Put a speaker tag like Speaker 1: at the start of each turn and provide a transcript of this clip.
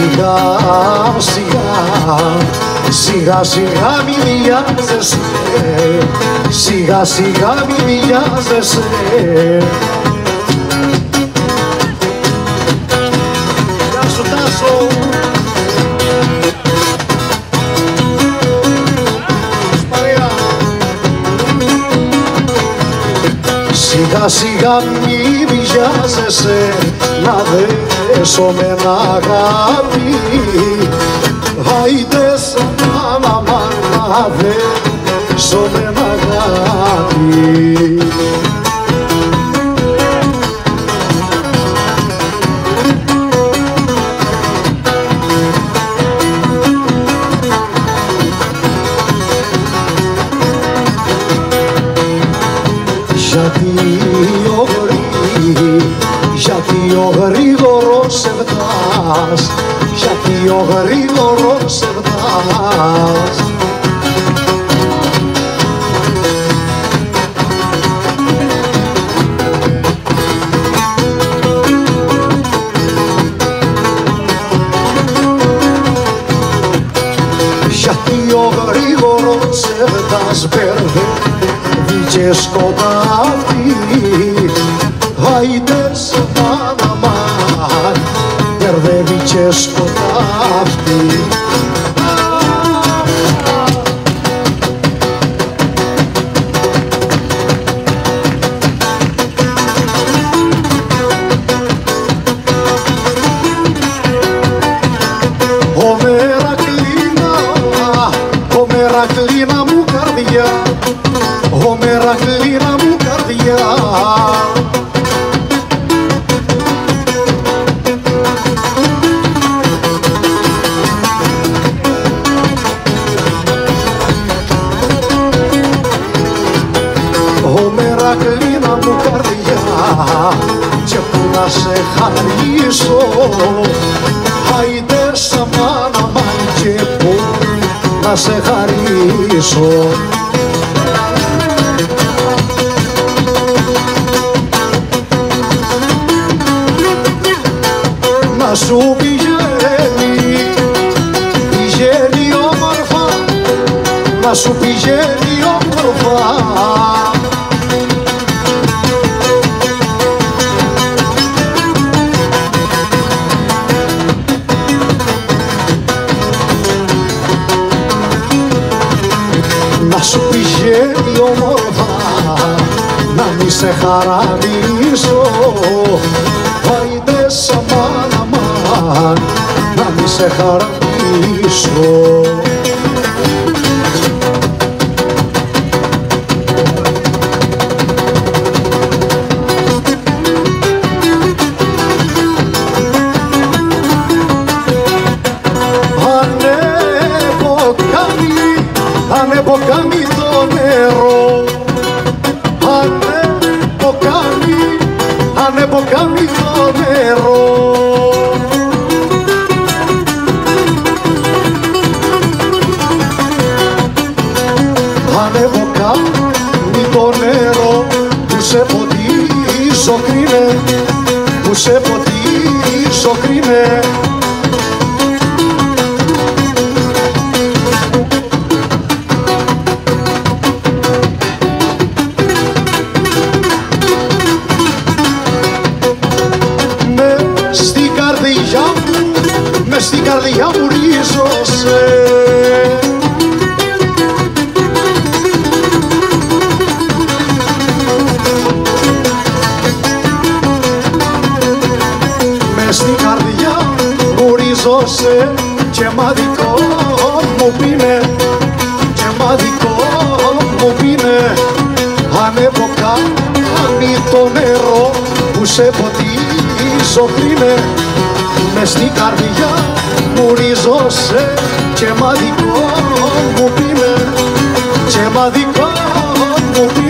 Speaker 1: σιγά σιγά, σιγά σιγά μη βιάζεσαι, σιγά σιγά μη βιάζεσαι. Γεια σου Τάσο. Σιγά σιγά μη βιάζεσαι, να δέσω με ένα αγάπη. Άιντε σαν να δέσω με ένα αγάπη. Γιατί ο γρήγορος σε βδάς, γιατί ο γρήγορος σε βδάς. Γιατί ο γρήγορος σε βδάς μπερδεύει και σκοτάδι. Άιντε σε μάνα μπερδεύει και σκοτάφτει. Ο Μερακλίνα μου καρδιά, ο Μερακλίνα μου καρδιά. Μερακλίνα μου καρδιά, και που να σε χαρίσω. Άιντε σαν μάνα και που να σε χαρίσω. Να σου πηγαίνει, πηγαίνει όμορφα, να σου πηγαίνει όμορφα. Να σου πηγαίνει όμορφα, να μη σε χαραμίσω. Άιντε σαν μάνα, να μη σε χαραμίσω. Ανεποκάμει το νερό, ανεποκάμει το νερό. Ανεποκάμει το νερό, που σε ποτίζω κρίνε, που σε ποτίζω κρίνε. Μες στην καρδιά μου ρίζωσε. Μες στην καρδιά μου ρίζωσε, και μαδικό μου πίνε, και μαδικό μου πίνε. Ανεποκάμει το νερό, που σε ποτίζω κρίνε. Μες στην καρδιά μου ρίζωσε, και μαδικό μου πίνε, και μαδικό μου πίνε.